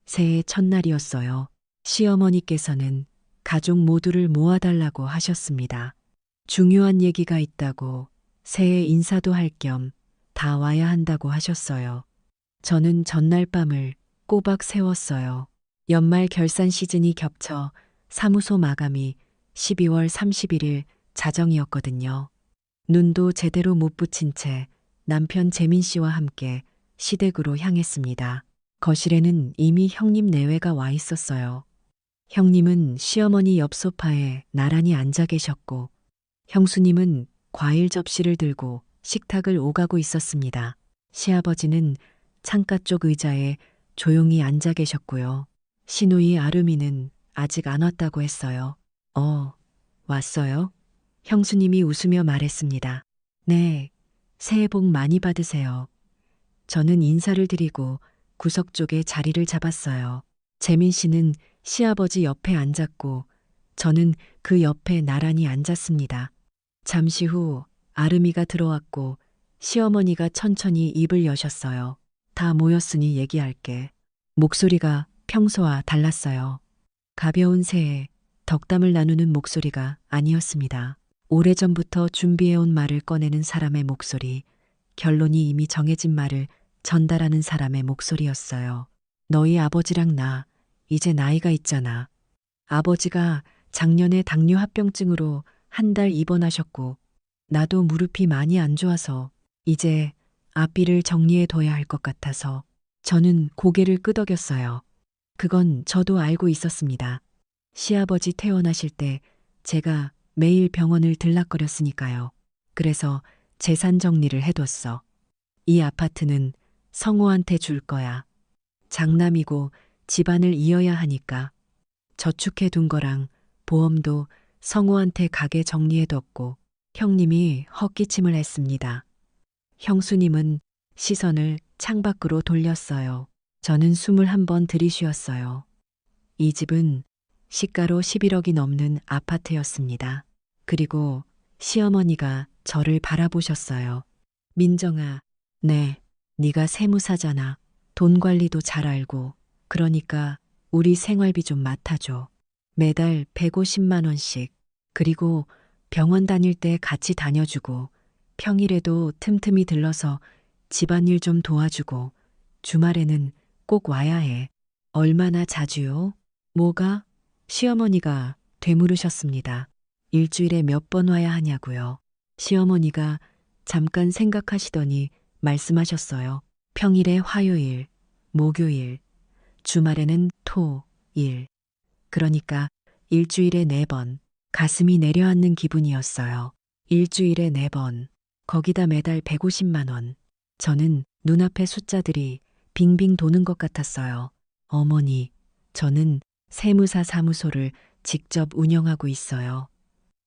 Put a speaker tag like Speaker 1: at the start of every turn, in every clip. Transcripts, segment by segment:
Speaker 1: 새해 첫날이었어요. 시어머니께서는 가족 모두를 모아달라고 하셨습니다. 중요한 얘기가 있다고 새해 인사도 할 겸 다 와야 한다고 하셨어요. 저는 전날 밤을 꼬박 새웠어요. 연말 결산 시즌이 겹쳐 사무소 마감이 12월 31일 자정이었거든요. 눈도 제대로 못 붙인 채 남편 재민 씨와 함께 시댁으로 향했습니다. 거실에는 이미 형님 내외가 와 있었어요. 형님은 시어머니 옆 소파에 나란히 앉아 계셨고, 형수님은 과일 접시를 들고 식탁을 오가고 있었습니다. 시아버지는 창가 쪽 의자에 조용히 앉아 계셨고요. 시누이 아름이는 아직 안 왔다고 했어요. 왔어요? 형수님이 웃으며 말했습니다. 네, 새해 복 많이 받으세요. 저는 인사를 드리고 구석 쪽에 자리를 잡았어요. 재민 씨는 시아버지 옆에 앉았고 저는 그 옆에 나란히 앉았습니다. 잠시 후 아름이가 들어왔고 시어머니가 천천히 입을 여셨어요. 다 모였으니 얘기할게. 목소리가 평소와 달랐어요. 가벼운 새해 덕담을 나누는 목소리가 아니었습니다. 오래전부터 준비해온 말을 꺼내는 사람의 목소리, 결론이 이미 정해진 말을 전달하는 사람의 목소리였어요. 너희 아버지랑 나, 이제 나이가 있잖아. 아버지가 작년에 당뇨 합병증으로 한 달 입원하셨고, 나도 무릎이 많이 안 좋아서 이제 앞길을 정리해 둬야 할 것 같아서 저는 고개를 끄덕였어요. 그건 저도 알고 있었습니다. 시아버지 퇴원하실 때 제가 매일 병원을 들락거렸으니까요. 그래서 재산 정리를 해뒀어. 이 아파트는 성호한테 줄 거야. 장남이고 집안을 이어야 하니까. 저축해 둔 거랑 보험도 성호한테 가게 정리해뒀고 형님이 헛기침을 했습니다. 형수님은 시선을 창밖으로 돌렸어요. 저는 숨을 한 번 들이쉬었어요. 이 집은 시가로 11억이 넘는 아파트였습니다. 그리고 시어머니가 저를 바라보셨어요. 민정아, 네, 네가 세무사잖아. 돈 관리도 잘 알고. 그러니까 우리 생활비 좀 맡아줘. 매달 150만 원씩. 그리고 병원 다닐 때 같이 다녀주고, 평일에도 틈틈이 들러서 집안일 좀 도와주고, 주말에는 꼭 와야 해. 얼마나 자주요? 뭐가? 시어머니가 되물으셨습니다. 일주일에 몇 번 와야 하냐고요. 시어머니가 잠깐 생각하시더니 말씀하셨어요. 평일에 화요일, 목요일, 주말에는 토, 일. 그러니까 일주일에 4번. 가슴이 내려앉는 기분이었어요. 일주일에 4번. 거기다 매달 150만 원. 저는 눈앞의 숫자들이 빙빙 도는 것 같았어요. 어머니, 저는 세무사 사무소를 직접 운영하고 있어요.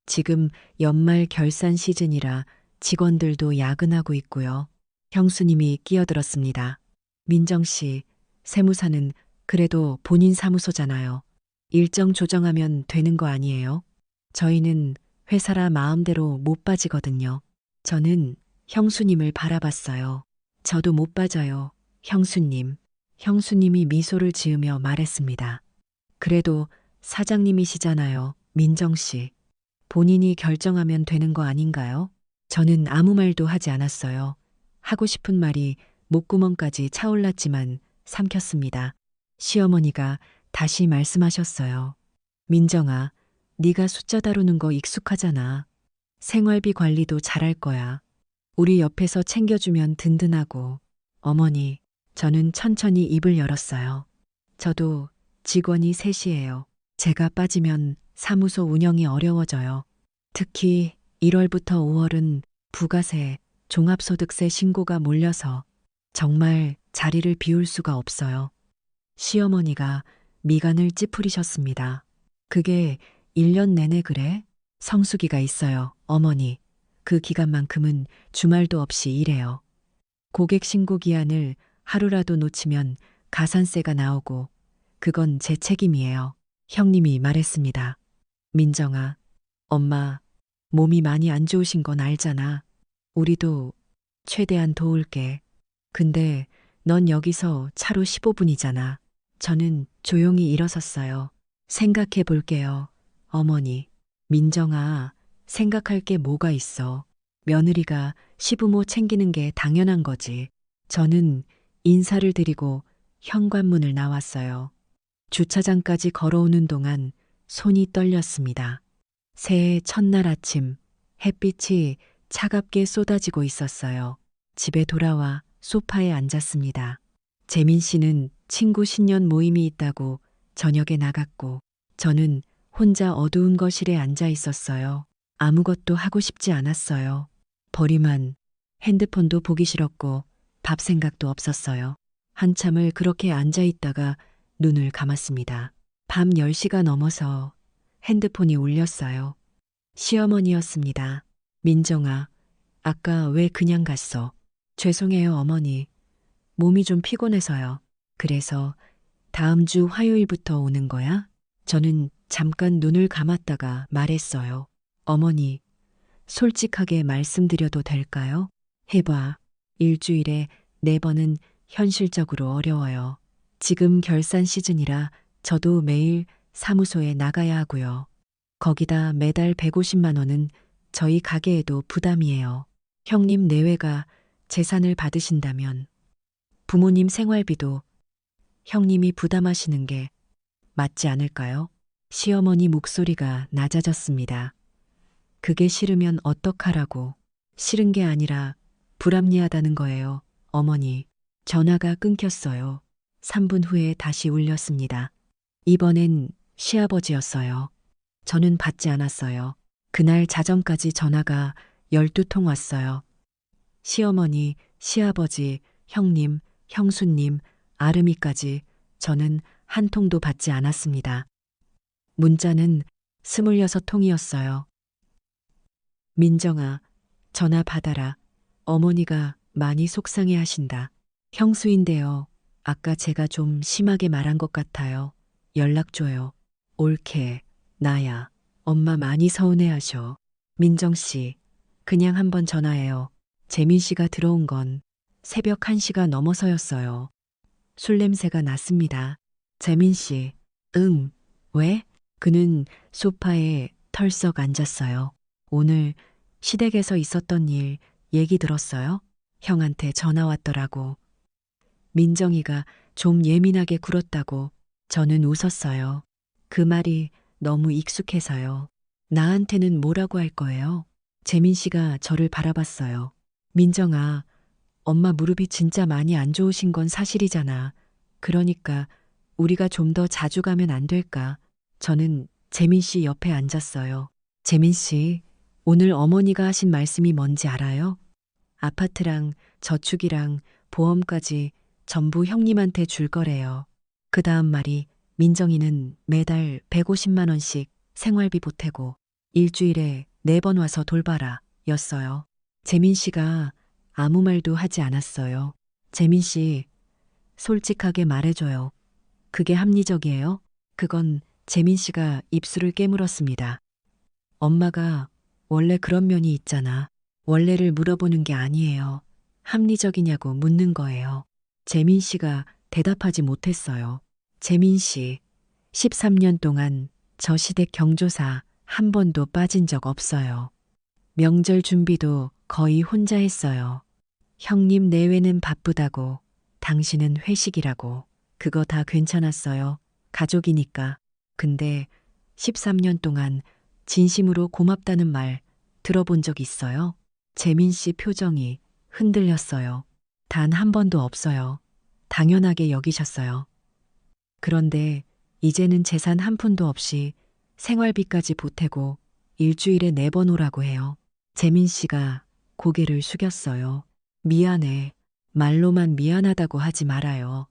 Speaker 1: 지금 연말 결산 시즌이라 직원들도 야근하고 있고요. 형수님이 끼어들었습니다. 민정 씨, 세무사는 그래도 본인 사무소잖아요. 일정 조정하면 되는 거 아니에요? 저희는 회사라 마음대로 못 빠지거든요. 저는 형수님을 바라봤어요. 저도 못 빠져요, 형수님. 형수님이 미소를 지으며 말했습니다. 그래도 사장님이시잖아요, 민정 씨. 본인이 결정하면 되는 거 아닌가요? 저는 아무 말도 하지 않았어요. 하고 싶은 말이 목구멍까지 차올랐지만 삼켰습니다. 시어머니가 다시 말씀하셨어요. 민정아, 네가 숫자 다루는 거 익숙하잖아. 생활비 관리도 잘할 거야. 우리 옆에서 챙겨주면 든든하고. 어머니, 저는 천천히 입을 열었어요. 저도 직원이 셋이에요. 제가 빠지면 사무소 운영이 어려워져요. 특히 1월부터 5월은 부가세, 종합소득세 신고가 몰려서 정말 자리를 비울 수가 없어요. 시어머니가 미간을 찌푸리셨습니다. 그게 1년 내내 그래? 성수기가 있어요, 어머니. 그 기간만큼은 주말도 없이 일해요. 고객 신고 기한을 하루라도 놓치면 가산세가 나오고 그건 제 책임이에요. 형님이 말했습니다. 민정아, 엄마 몸이 많이 안 좋으신 건 알잖아. 우리도 최대한 도울게. 근데 넌 여기서 차로 15분이잖아. 저는 조용히 일어섰어요. 생각해 볼게요. 어머니. 민정아, 생각할 게 뭐가 있어. 며느리가 시부모 챙기는 게 당연한 거지. 저는 인사를 드리고 현관문을 나왔어요. 주차장까지 걸어오는 동안 손이 떨렸습니다. 새해 첫날 아침 햇빛이 차갑게 쏟아지고 있었어요. 집에 돌아와 소파에 앉았습니다. 재민 씨는 친구 신년 모임이 있다고 저녁에 나갔고 저는 혼자 어두운 거실에 앉아 있었어요. 아무것도 하고 싶지 않았어요. 버리만 핸드폰도 보기 싫었고 밥 생각도 없었어요. 한참을 그렇게 앉아 있다가 눈을 감았습니다. 밤 10시가 넘어서 핸드폰이 울렸어요. 시어머니였습니다. 민정아, 아까 왜 그냥 갔어? 죄송해요, 어머니. 몸이 좀 피곤해서요. 그래서 다음 주 화요일부터 오는 거야? 저는 잠깐 눈을 감았다가 말했어요. 어머니, 솔직하게 말씀드려도 될까요? 해봐. 일주일에 4번은 현실적으로 어려워요. 지금 결산 시즌이라 저도 매일 사무소에 나가야 하고요. 거기다 매달 150만 원은 저희 가게에도 부담이에요. 형님 내외가 재산을 받으신다면 부모님 생활비도 형님이 부담하시는 게 맞지 않을까요? 시어머니 목소리가 낮아졌습니다. 그게 싫으면 어떡하라고. 싫은 게 아니라 불합리하다는 거예요. 어머니. 전화가 끊겼어요. 3분 후에 다시 울렸습니다. 이번엔 시아버지였어요. 저는 받지 않았어요. 그날 자정까지 전화가 12통 왔어요. 시어머니, 시아버지, 형님, 형수님, 아름이까지 저는 한 통도 받지 않았습니다. 문자는 26통이었어요. 민정아, 전화 받아라. 어머니가 많이 속상해 하신다. 형수인데요. 아까 제가 좀 심하게 말한 것 같아요. 연락 줘요. 옳게. 나야. 엄마 많이 서운해 하셔. 민정 씨, 그냥 한번 전화해요. 재민 씨가 들어온 건 새벽 1시가 넘어서였어요. 술 냄새가 났습니다. 재민 씨, 응. 왜? 그는 소파에 털썩 앉았어요. 오늘 시댁에서 있었던 일 얘기 들었어요? 형한테 전화 왔더라고. 민정이가 좀 예민하게 굴었다고 저는 웃었어요. 그 말이 너무 익숙해서요. 나한테는 뭐라고 할 거예요? 재민 씨가 저를 바라봤어요. 민정아, 엄마 무릎이 진짜 많이 안 좋으신 건 사실이잖아. 그러니까 우리가 좀 더 자주 가면 안 될까? 저는 재민 씨 옆에 앉았어요. 재민 씨, 오늘 어머니가 하신 말씀이 뭔지 알아요? 아파트랑 저축이랑 보험까지 전부 형님한테 줄 거래요. 그 다음 말이 민정이는 매달 150만 원씩 생활비 보태고 일주일에 4번 와서 돌봐라 였어요. 재민 씨가 아무 말도 하지 않았어요. 재민 씨, 솔직하게 말해줘요. 그게 합리적이에요? 그건 재민 씨가 입술을 깨물었습니다. 엄마가 원래 그런 면이 있잖아. 원래를 물어보는 게 아니에요. 합리적이냐고 묻는 거예요. 재민 씨가 대답하지 못했어요. 재민 씨, 13년 동안 저 시댁 경조사 한 번도 빠진 적 없어요. 명절 준비도 거의 혼자 했어요. 형님 내외는 바쁘다고, 당신은 회식이라고. 그거 다 괜찮았어요. 가족이니까. 근데 13년 동안 진심으로 고맙다는 말 들어본 적 있어요? 재민 씨 표정이 흔들렸어요. 단 한 번도 없어요. 당연하게 여기셨어요. 그런데 이제는 재산 한 푼도 없이 생활비까지 보태고 일주일에 4번 오라고 해요. 재민 씨가 고개를 숙였어요. 미안해. 말로만 미안하다고 하지 말아요.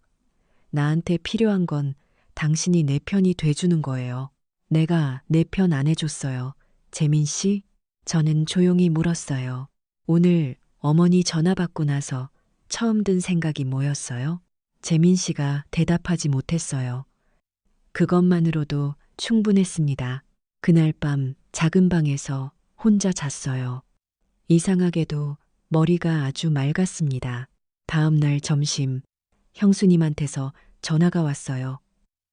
Speaker 1: 나한테 필요한 건 당신이 내 편이 돼주는 거예요. 내가 내 편 안 해줬어요. 재민 씨? 저는 조용히 물었어요. 오늘 어머니 전화 받고 나서 처음 든 생각이 뭐였어요? 재민 씨가 대답하지 못했어요. 그것만으로도 충분했습니다. 그날 밤 작은 방에서 혼자 잤어요. 이상하게도 머리가 아주 맑았습니다. 다음 날 점심 형수님한테서 전화가 왔어요.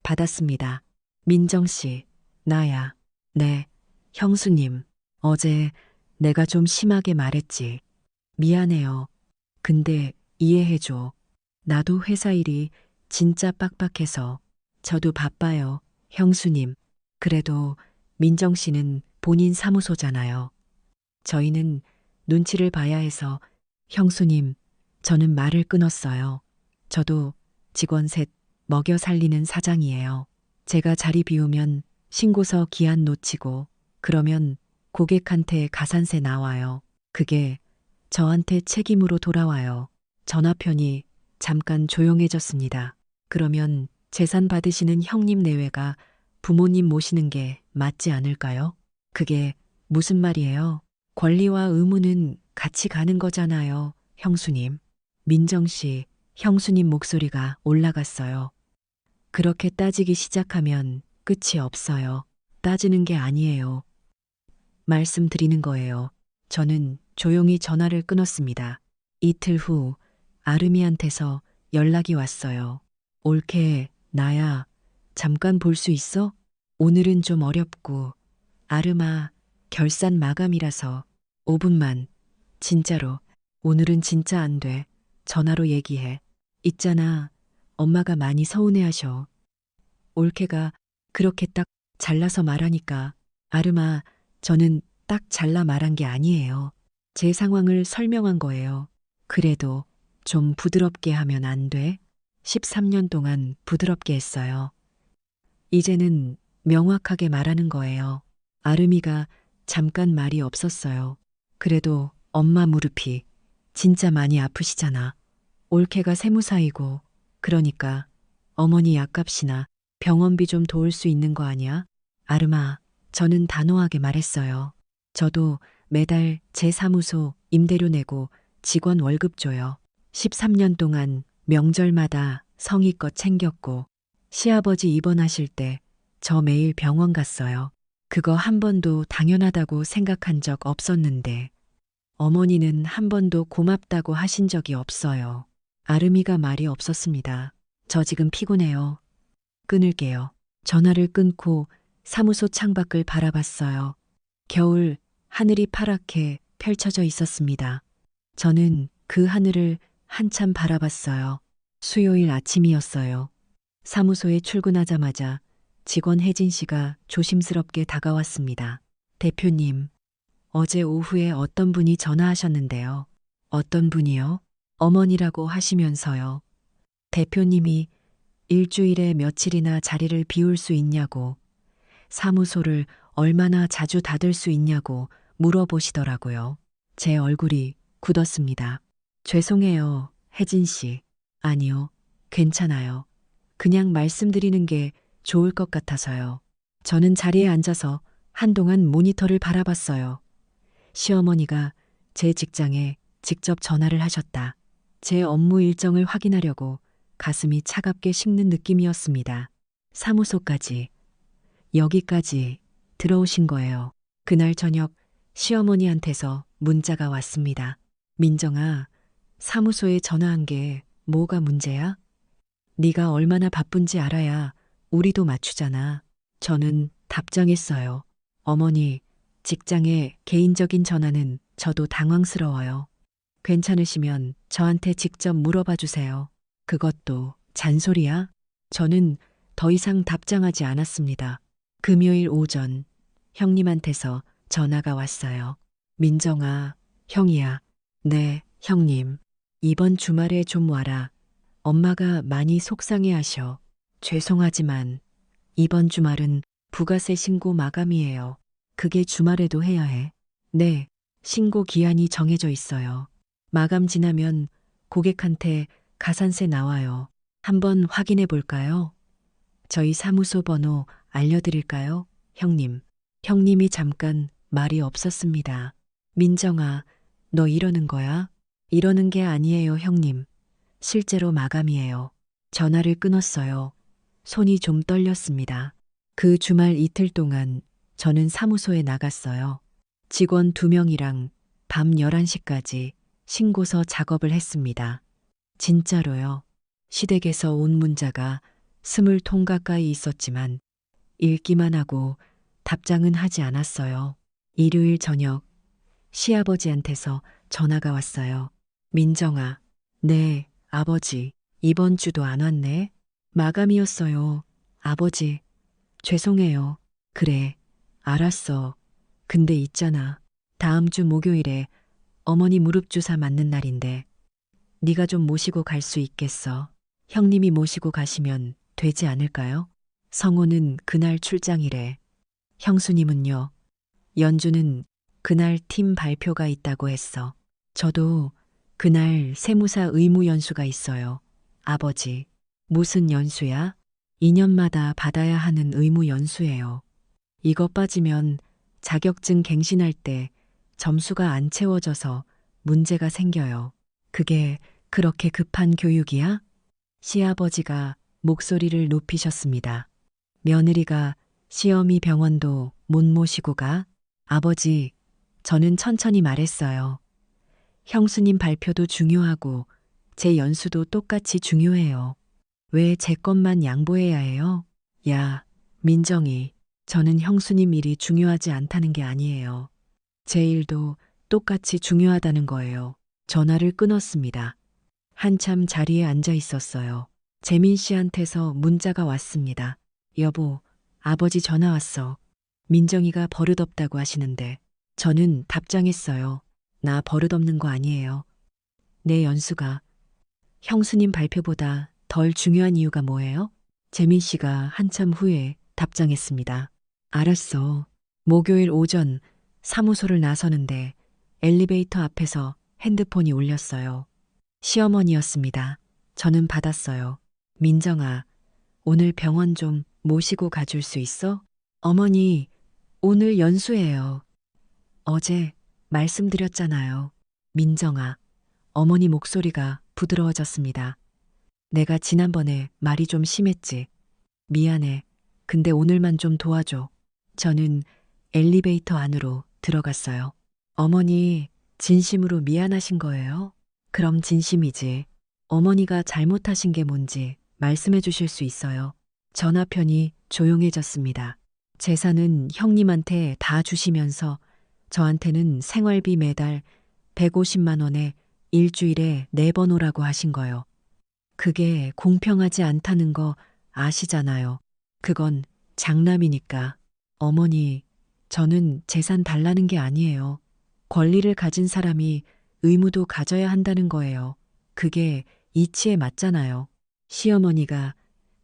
Speaker 1: 받았습니다. 민정 씨, 나야. 네, 형수님. 어제 내가 좀 심하게 말했지. 미안해요. 근데 이해해줘. 나도 회사 일이 진짜 빡빡해서. 저도 바빠요, 형수님. 그래도 민정 씨는 본인 사무소잖아요. 저희는 눈치를 봐야 해서 형수님, 저는 말을 끊었어요. 저도 직원 셋 먹여 살리는 사장이에요. 제가 자리 비우면 신고서 기한 놓치고 그러면 고객한테 가산세 나와요. 그게 저한테 책임으로 돌아와요. 전화편이 잠깐 조용해졌습니다. 그러면 재산 받으시는 형님 내외가 부모님 모시는 게 맞지 않을까요? 그게 무슨 말이에요? 권리와 의무는 같이 가는 거잖아요, 형수님. 민정 씨, 형수님 목소리가 올라갔어요. 그렇게 따지기 시작하면 끝이 없어요. 따지는 게 아니에요. 말씀드리는 거예요. 저는 조용히 전화를 끊었습니다. 이틀 후 아름이한테서 연락이 왔어요. 올케, 나야. 잠깐 볼 수 있어? 오늘은 좀 어렵고. 아름아, 결산 마감이라서 5분만. 진짜로. 오늘은 진짜 안 돼. 전화로 얘기해. 있잖아. 엄마가 많이 서운해하셔. 올케가 그렇게 딱 잘라서 말하니까. 아름아, 저는 딱 잘라 말한 게 아니에요. 제 상황을 설명한 거예요. 그래도 좀 부드럽게 하면 안 돼? 13년 동안 부드럽게 했어요. 이제는 명확하게 말하는 거예요. 아름이가 잠깐 말이 없었어요. 그래도 엄마 무릎이 진짜 많이 아프시잖아. 올케가 세무사이고, 그러니까 어머니 약값이나 병원비 좀 도울 수 있는 거 아니야? 아름아, 저는 단호하게 말했어요. 저도 매달 제 사무소 임대료 내고 직원 월급 줘요. 13년 동안 명절마다 성의껏 챙겼고, 시아버지 입원하실 때 저 매일 병원 갔어요. 그거 한 번도 당연하다고 생각한 적 없었는데, 어머니는 한 번도 고맙다고 하신 적이 없어요. 아름이가 말이 없었습니다. 저 지금 피곤해요. 끊을게요. 전화를 끊고 사무소 창밖을 바라봤어요. 겨울 하늘이 파랗게 펼쳐져 있었습니다. 저는 그 하늘을 한참 바라봤어요. 수요일 아침이었어요. 사무소에 출근하자마자 직원 혜진 씨가 조심스럽게 다가왔습니다. 대표님, 어제 오후에 어떤 분이 전화하셨는데요. 어떤 분이요? 어머니라고 하시면서요. 대표님이 일주일에 며칠이나 자리를 비울 수 있냐고, 사무소를 얼마나 자주 닫을 수 있냐고 물어보시더라고요. 제 얼굴이 굳었습니다. 죄송해요, 혜진 씨. 아니요, 괜찮아요. 그냥 말씀드리는 게 좋을 것 같아서요. 저는 자리에 앉아서 한동안 모니터를 바라봤어요. 시어머니가 제 직장에 직접 전화를 하셨다. 제 업무 일정을 확인하려고 가슴이 차갑게 식는 느낌이었습니다. 사무소까지, 여기까지 들어오신 거예요. 그날 저녁 시어머니한테서 문자가 왔습니다. 민정아, 사무소에 전화한 게 뭐가 문제야? 네가 얼마나 바쁜지 알아야 우리도 맞추잖아. 저는 답장했어요. 어머니, 직장에 개인적인 전화는 저도 당황스러워요. 괜찮으시면 저한테 직접 물어봐 주세요. 그것도 잔소리야? 저는 더 이상 답장하지 않았습니다. 금요일 오전 형님한테서 전화가 왔어요. 민정아, 형이야. 네, 형님. 이번 주말에 좀 와라. 엄마가 많이 속상해 하셔. 죄송하지만 이번 주말은 부가세 신고 마감이에요. 그게 주말에도 해야 해. 네, 신고 기한이 정해져 있어요. 마감 지나면 고객한테 가산세 나와요. 한번 확인해 볼까요? 저희 사무소 번호 알려드릴까요? 형님. 형님이 잠깐 말이 없었습니다. 민정아, 너 이러는 거야? 이러는 게 아니에요, 형님. 실제로 마감이에요. 전화를 끊었어요. 손이 좀 떨렸습니다. 그 주말 이틀 동안 저는 사무소에 나갔어요. 직원 2명이랑 밤 11시까지 신고서 작업을 했습니다. 진짜로요. 시댁에서 온 문자가 20통 가까이 있었지만 읽기만 하고 답장은 하지 않았어요. 일요일 저녁 시아버지한테서 전화가 왔어요. 민정아, 네, 아버지. 이번 주도 안 왔네. 마감이었어요. 아버지, 죄송해요. 그래, 알았어. 근데 있잖아. 다음 주 목요일에 어머니 무릎 주사 맞는 날인데 네가 좀 모시고 갈 수 있겠어? 형님이 모시고 가시면 되지 않을까요? 성호는 그날 출장이래. 형수님은요? 연주는 그날 팀 발표가 있다고 했어. 저도 그날 세무사 의무 연수가 있어요. 아버지, 무슨 연수야? 2년마다 받아야 하는 의무 연수예요. 이거 빠지면 자격증 갱신할 때 점수가 안 채워져서 문제가 생겨요. 그게 그렇게 급한 교육이야? 시아버지가 목소리를 높이셨습니다. 며느리가 시어미 병원도 못 모시고 가? 아버지, 저는 천천히 말했어요. 형수님 발표도 중요하고 제 연수도 똑같이 중요해요. 왜 제 것만 양보해야 해요? 야, 민정이, 저는 형수님 일이 중요하지 않다는 게 아니에요. 제 일도 똑같이 중요하다는 거예요. 전화를 끊었습니다. 한참 자리에 앉아 있었어요. 재민 씨한테서 문자가 왔습니다. 여보, 아버지 전화 왔어. 민정이가 버릇없다고 하시는데 저는 답장했어요. 나 버릇없는 거 아니에요. 내 연수가 형수님 발표보다 덜 중요한 이유가 뭐예요? 재민 씨가 한참 후에 답장했습니다. 알았어. 목요일 오전 사무소를 나서는데 엘리베이터 앞에서 핸드폰이 울렸어요. 시어머니였습니다. 저는 받았어요. 민정아, 오늘 병원 좀 모시고 가줄 수 있어? 어머니, 오늘 연수예요. 어제 말씀드렸잖아요. 민정아, 어머니 목소리가 부드러워졌습니다. 내가 지난번에 말이 좀 심했지. 미안해. 근데 오늘만 좀 도와줘. 저는 엘리베이터 안으로 들어갔어요. 어머니, 진심으로 미안하신 거예요? 그럼 진심이지. 어머니가 잘못하신 게 뭔지 말씀해 주실 수 있어요. 전화편이 조용해졌습니다. 재산은 형님한테 다 주시면서 저한테는 생활비 매달 150만 원에 일주일에 4번 오라고 하신 거요. 그게 공평하지 않다는 거 아시잖아요. 그건 장남이니까. 어머니, 저는 재산 달라는 게 아니에요. 권리를 가진 사람이 의무도 가져야 한다는 거예요. 그게 이치에 맞잖아요. 시어머니가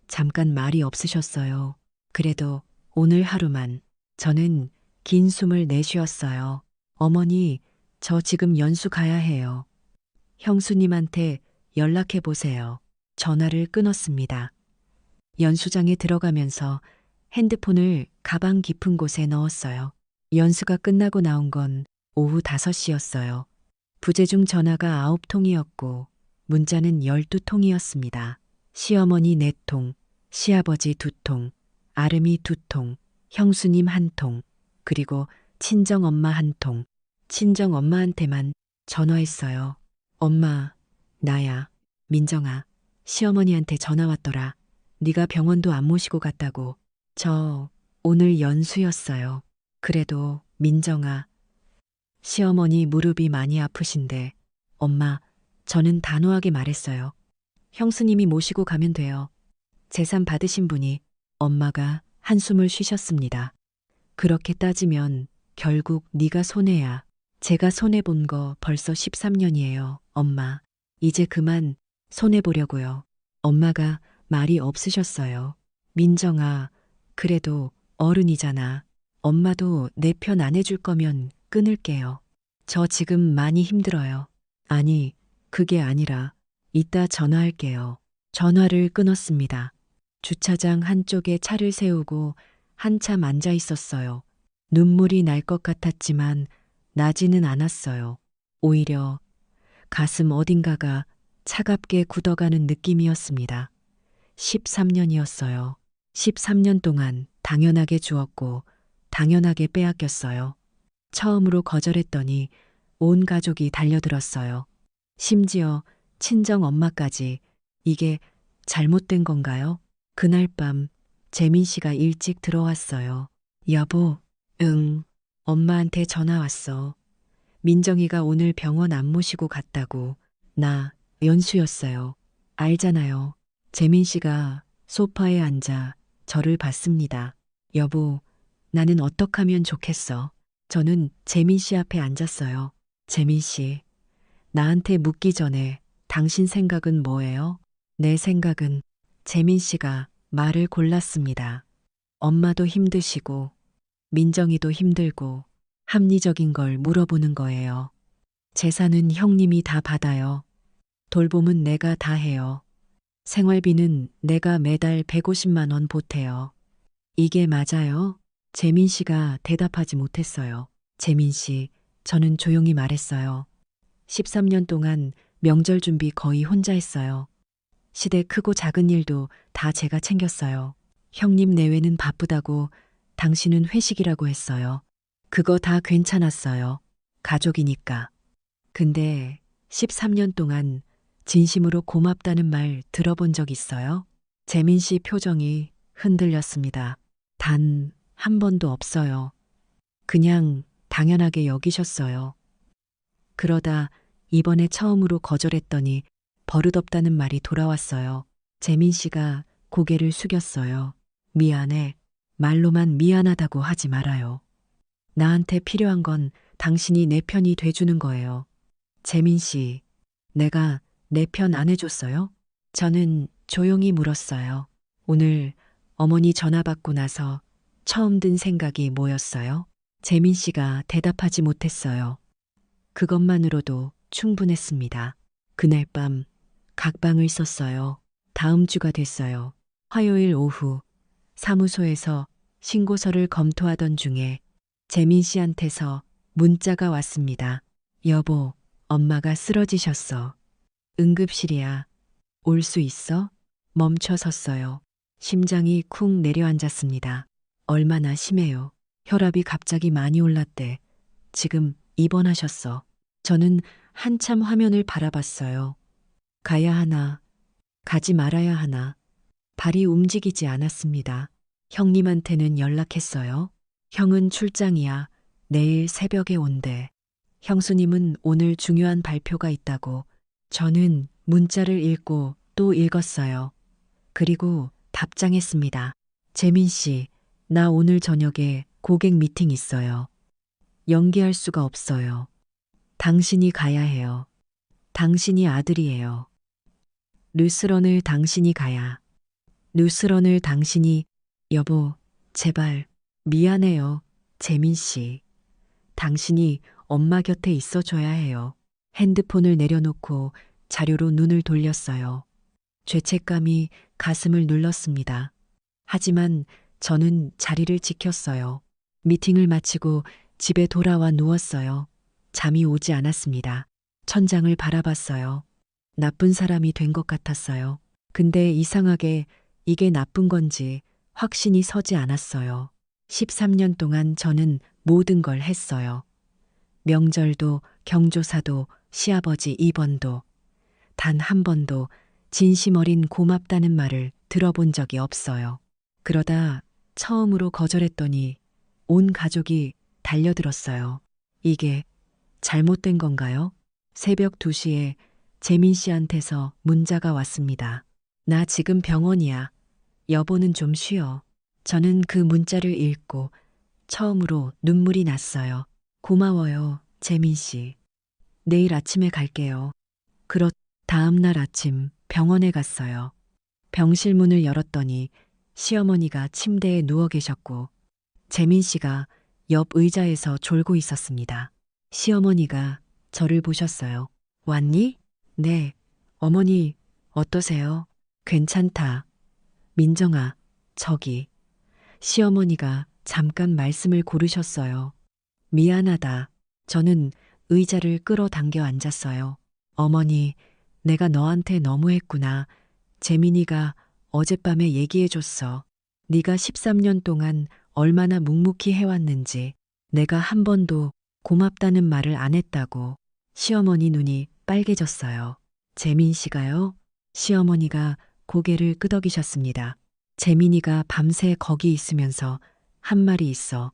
Speaker 1: 잠깐 말이 없으셨어요. 그래도 오늘 하루만 저는 긴 숨을 내쉬었어요. 어머니, 저 지금 연수 가야 해요. 형수님한테 연락해 보세요. 전화를 끊었습니다. 연수장에 들어가면서 핸드폰을 가방 깊은 곳에 넣었어요. 연수가 끝나고 나온 건 오후 5시였어요. 부재중 전화가 9통이었고 문자는 12통이었습니다. 시어머니 4통, 시아버지 2통, 아름이 2통, 형수님 1통, 그리고 친정엄마 1통. 친정엄마한테만 전화했어요. 엄마, 나야. 민정아, 시어머니한테 전화 왔더라. 네가 병원도 안 모시고 갔다고. 저 오늘 연수였어요. 그래도 민정아, 시어머니 무릎이 많이 아프신데 엄마, 저는 단호하게 말했어요. 형수님이 모시고 가면 돼요. 재산 받으신 분이. 엄마가 한숨을 쉬셨습니다. 그렇게 따지면 결국 네가 손해야. 제가 손해본 거 벌써 13년이에요, 엄마. 이제 그만 손해보려고요. 엄마가 말이 없으셨어요. 민정아, 그래도 어른이잖아. 엄마도 내 편 안 해줄 거면 끊을게요. 저 지금 많이 힘들어요. 아니, 그게 아니라 이따 전화할게요. 전화를 끊었습니다. 주차장 한쪽에 차를 세우고 한참 앉아 있었어요. 눈물이 날 것 같았지만 나지는 않았어요. 오히려 가슴 어딘가가 차갑게 굳어가는 느낌이었습니다. 13년이었어요. 13년 동안 당연하게 주었고 당연하게 빼앗겼어요. 처음으로 거절했더니 온 가족이 달려들었어요. 심지어 친정 엄마까지. 이게 잘못된 건가요? 그날 밤 재민 씨가 일찍 들어왔어요. 여보, 응, 엄마한테 전화 왔어. 민정이가 오늘 병원 안 모시고 갔다고. 나 연수였어요. 알잖아요. 재민 씨가 소파에 앉아 저를 봤습니다. 여보, 나는 어떡 하면 좋겠어. 저는 재민 씨 앞에 앉았어요. 재민 씨, 나한테 묻기 전에 당신 생각은 뭐예요? 내 생각은 재민 씨가 말을 골랐습니다. 엄마도 힘드시고 민정이도 힘들고 합리적인 걸 물어보는 거예요. 재산은 형님이 다 받아요. 돌봄은 내가 다 해요. 생활비는 내가 매달 150만 원 보태요. 이게 맞아요? 재민 씨가 대답하지 못했어요. 재민 씨, 저는 조용히 말했어요. 13년 동안 명절 준비 거의 혼자 했어요. 시댁 크고 작은 일도 다 제가 챙겼어요. 형님 내외는 바쁘다고 당신은 회식이라고 했어요. 그거 다 괜찮았어요. 가족이니까. 근데 13년 동안 진심으로 고맙다는 말 들어본 적 있어요? 재민 씨 표정이 흔들렸습니다. 단 한 번도 없어요. 그냥 당연하게 여기셨어요. 그러다 이번에 처음으로 거절했더니 버릇없다는 말이 돌아왔어요. 재민 씨가 고개를 숙였어요. 미안해. 말로만 미안하다고 하지 말아요. 나한테 필요한 건 당신이 내 편이 돼주는 거예요. 재민 씨, 내가 내 편 안 해줬어요? 저는 조용히 물었어요. 오늘 어머니 전화 받고 나서 처음 든 생각이 뭐였어요? 재민 씨가 대답하지 못했어요. 그것만으로도 충분했습니다. 그날 밤 각방을 썼어요. 다음 주가 됐어요. 화요일 오후 사무소에서 신고서를 검토하던 중에 재민 씨한테서 문자가 왔습니다. 여보, 엄마가 쓰러지셨어. 응급실이야. 올 수 있어? 멈춰 섰어요. 심장이 쿵 내려앉았습니다. 얼마나 심해요. 혈압이 갑자기 많이 올랐대. 지금 입원하셨어. 저는 한참 화면을 바라봤어요. 가야 하나, 가지 말아야 하나. 발이 움직이지 않았습니다. 형님한테는 연락했어요. 형은 출장이야. 내일 새벽에 온대. 형수님은 오늘 중요한 발표가 있다고. 저는 문자를 읽고 또 읽었어요. 그리고 답장했습니다. 재민 씨, 나 오늘 저녁에 고객 미팅 있어요. 연기할 수가 없어요. 당신이 가야 해요. 당신이 아들이에요. 루스런을 당신이 가야. 루스런을 당신이, 여보, 제발, 미안해요. 재민 씨. 당신이 엄마 곁에 있어줘야 해요. 핸드폰을 내려놓고 자료로 눈을 돌렸어요. 죄책감이 가슴을 눌렀습니다. 하지만 저는 자리를 지켰어요. 미팅을 마치고 집에 돌아와 누웠어요. 잠이 오지 않았습니다. 천장을 바라봤어요. 나쁜 사람이 된 것 같았어요. 근데 이상하게 이게 나쁜 건지 확신이 서지 않았어요. 13년 동안 저는 모든 걸 했어요. 명절도 경조사도 시아버지 입원도 단 한 번도 진심 어린 고맙다는 말을 들어본 적이 없어요. 그러다 처음으로 거절했더니 온 가족이 달려들었어요. 이게 잘못된 건가요? 새벽 2시에 재민 씨한테서 문자가 왔습니다. 나 지금 병원이야. 여보는 좀 쉬어. 저는 그 문자를 읽고 처음으로 눈물이 났어요. 고마워요, 재민 씨. 내일 아침에 갈게요. 다음 날 아침 병원에 갔어요. 병실 문을 열었더니 시어머니가 침대에 누워 계셨고 재민 씨가 옆 의자에서 졸고 있었습니다. 시어머니가 저를 보셨어요. 왔니? 네. 어머니, 어떠세요? 괜찮다. 민정아, 저기. 시어머니가 잠깐 말씀을 고르셨어요. 미안하다. 저는 의자를 끌어당겨 앉았어요. 어머니, 내가 너한테 너무했구나. 재민이가 어젯밤에 얘기해줬어. 네가 13년 동안 얼마나 묵묵히 해왔는지. 내가 한 번도 고맙다는 말을 안 했다고. 시어머니 눈이 빨개졌어요. 재민 씨가요? 시어머니가 고개를 끄덕이셨습니다. 재민이가 밤새 거기 있으면서 한 말이 있어.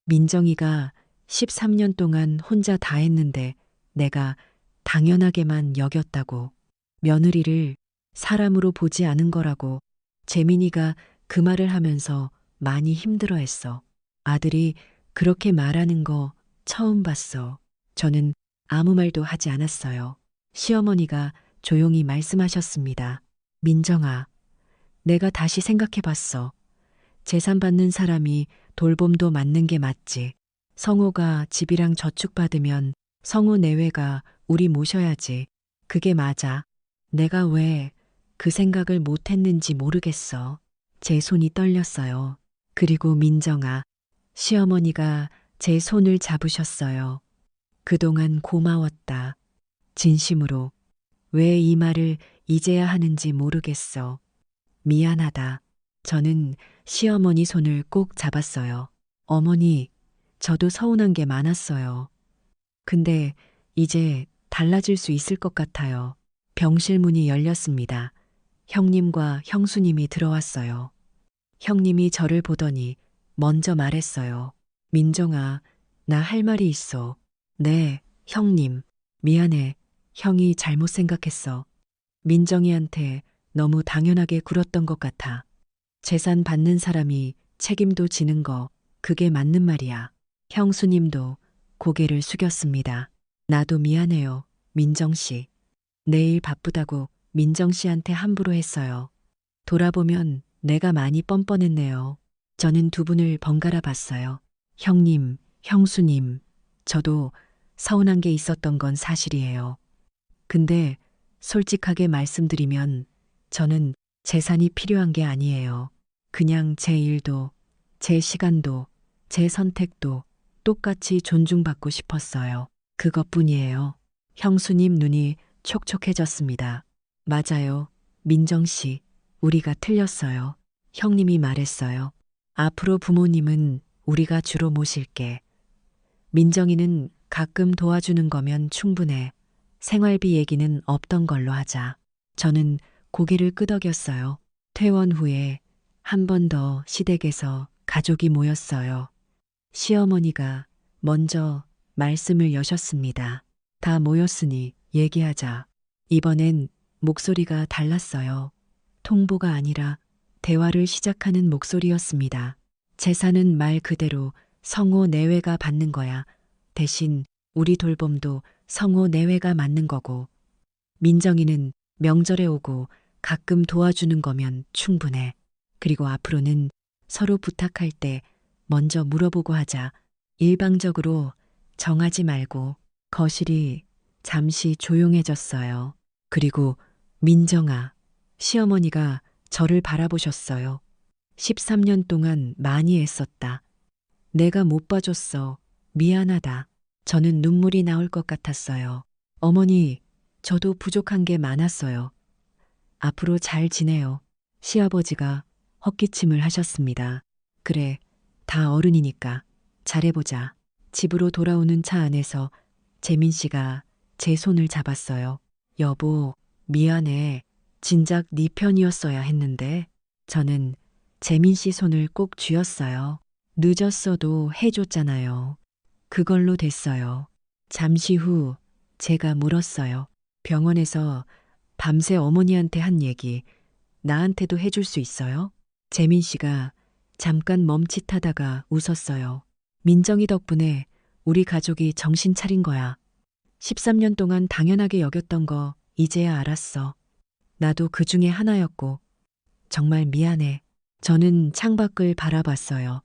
Speaker 1: 민정이가 13년 동안 혼자 다 했는데 내가 당연하게만 여겼다고. 며느리를 사람으로 보지 않은 거라고. 재민이가 그 말을 하면서 많이 힘들어했어. 아들이 그렇게 말하는 거 처음 봤어. 저는 아무 말도 하지 않았어요. 시어머니가 조용히 말씀하셨습니다. 민정아, 내가 다시 생각해 봤어. 재산 받는 사람이 돌봄도 맞는 게 맞지. 성호가 집이랑 저축 받으면 성호 내외가 우리 모셔야지. 그게 맞아. 내가 왜 그 생각을 못 했는지 모르겠어. 제 손이 떨렸어요. 그리고 민정아, 시어머니가 제 손을 잡으셨어요. 그동안 고마웠다. 진심으로. 왜 이 말을 이제야 하는지 모르겠어. 미안하다. 저는 시어머니 손을 꼭 잡았어요. 어머니, 저도 서운한 게 많았어요. 근데 이제 달라질 수 있을 것 같아요. 병실 문이 열렸습니다. 형님과 형수님이 들어왔어요. 형님이 저를 보더니 먼저 말했어요. 민정아, 나 할 말이 있어. 네, 형님. 미안해. 형이 잘못 생각했어. 민정이한테 너무 당연하게 굴었던 것 같아. 재산 받는 사람이 책임도 지는 거, 그게 맞는 말이야. 형수님도 고개를 숙였습니다. 나도 미안해요, 민정 씨. 내일 바쁘다고 민정 씨한테 함부로 했어요. 돌아보면 내가 많이 뻔뻔했네요. 저는 두 분을 번갈아 봤어요. 형님, 형수님, 저도 서운한 게 있었던 건 사실이에요. 근데 솔직하게 말씀드리면 저는 재산이 필요한 게 아니에요. 그냥 제 일도, 제 시간도, 제 선택도 똑같이 존중받고 싶었어요. 그것뿐이에요. 형수님 눈이 촉촉해졌습니다. 맞아요. 민정 씨, 우리가 틀렸어요. 형님이 말했어요. 앞으로 부모님은 우리가 주로 모실게. 민정이는 가끔 도와주는 거면 충분해. 생활비 얘기는 없던 걸로 하자. 저는 고개를 끄덕였어요. 퇴원 후에 한 번 더 시댁에서 가족이 모였어요. 시어머니가 먼저 말씀을 여셨습니다. 다 모였으니 얘기하자. 이번엔 목소리가 달랐어요. 통보가 아니라 대화를 시작하는 목소리였습니다. 재산은 말 그대로 성호 내외가 받는 거야. 대신 우리 돌봄도 성호 내외가 맞는 거고. 민정이는 명절에 오고 가끔 도와주는 거면 충분해. 그리고 앞으로는 서로 부탁할 때 먼저 물어보고 하자. 일방적으로 정하지 말고. 거실이 잠시 조용해졌어요. 그리고 민정아, 시어머니가 저를 바라보셨어요. 13년 동안 많이 애썼다. 내가 못 봐줬어. 미안하다. 저는 눈물이 나올 것 같았어요. 어머니, 저도 부족한 게 많았어요. 앞으로 잘 지내요. 시아버지가 헛기침을 하셨습니다. 그래, 다 어른이니까 잘해보자. 집으로 돌아오는 차 안에서 재민 씨가 제 손을 잡았어요. 여보, 미안해. 진작 네 편이었어야 했는데. 저는 재민 씨 손을 꼭 쥐었어요. 늦었어도 해줬잖아요. 그걸로 됐어요. 잠시 후 제가 물었어요. 병원에서 밤새 어머니한테 한 얘기 나한테도 해줄 수 있어요? 재민 씨가 잠깐 멈칫하다가 웃었어요. 민정이 덕분에 우리 가족이 정신 차린 거야. 13년 동안 당연하게 여겼던 거 이제야 알았어. 나도 그 중에 하나였고 정말 미안해. 저는 창밖을 바라봤어요.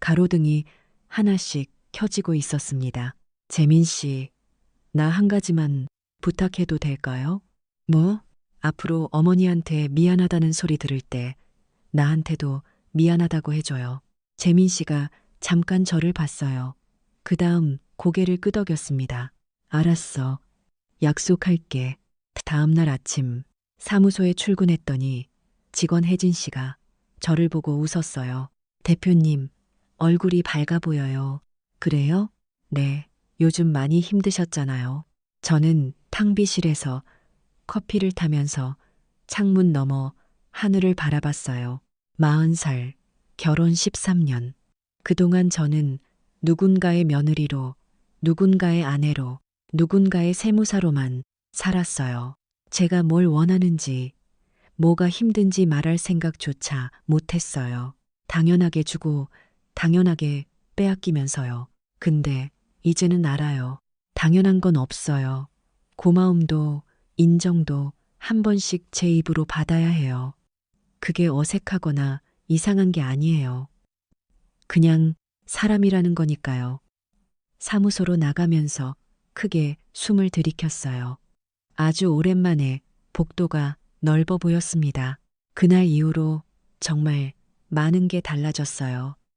Speaker 1: 가로등이 하나씩 켜지고 있었습니다. 재민 씨, 나 한 가지만 부탁해도 될까요? 뭐? 앞으로 어머니한테 미안하다는 소리 들을 때 나한테도 미안하다고 해줘요. 재민 씨가 잠깐 저를 봤어요. 그 다음 고개를 끄덕였습니다. 알았어. 약속할게. 다음 날 아침 사무소에 출근했더니 직원 혜진 씨가 저를 보고 웃었어요. 대표님, 얼굴이 밝아 보여요. 그래요? 네, 요즘 많이 힘드셨잖아요. 저는 탕비실에서 커피를 타면서 창문 너머 하늘을 바라봤어요. 40살, 결혼 13년. 그동안 저는 누군가의 며느리로, 누군가의 아내로, 누군가의 세무사로만 살았어요. 제가 뭘 원하는지, 뭐가 힘든지 말할 생각조차 못했어요. 당연하게 주고, 당연하게 빼앗기면서요. 근데 이제는 알아요. 당연한 건 없어요. 고마움도, 인정도 한 번씩 제 입으로 받아야 해요. 그게 어색하거나 이상한 게 아니에요. 그냥 사람이라는 거니까요. 사무소로 나가면서 크게 숨을 들이켰어요. 아주 오랜만에 복도가 넓어 보였습니다. 그날 이후로 정말 많은 게 달라졌어요.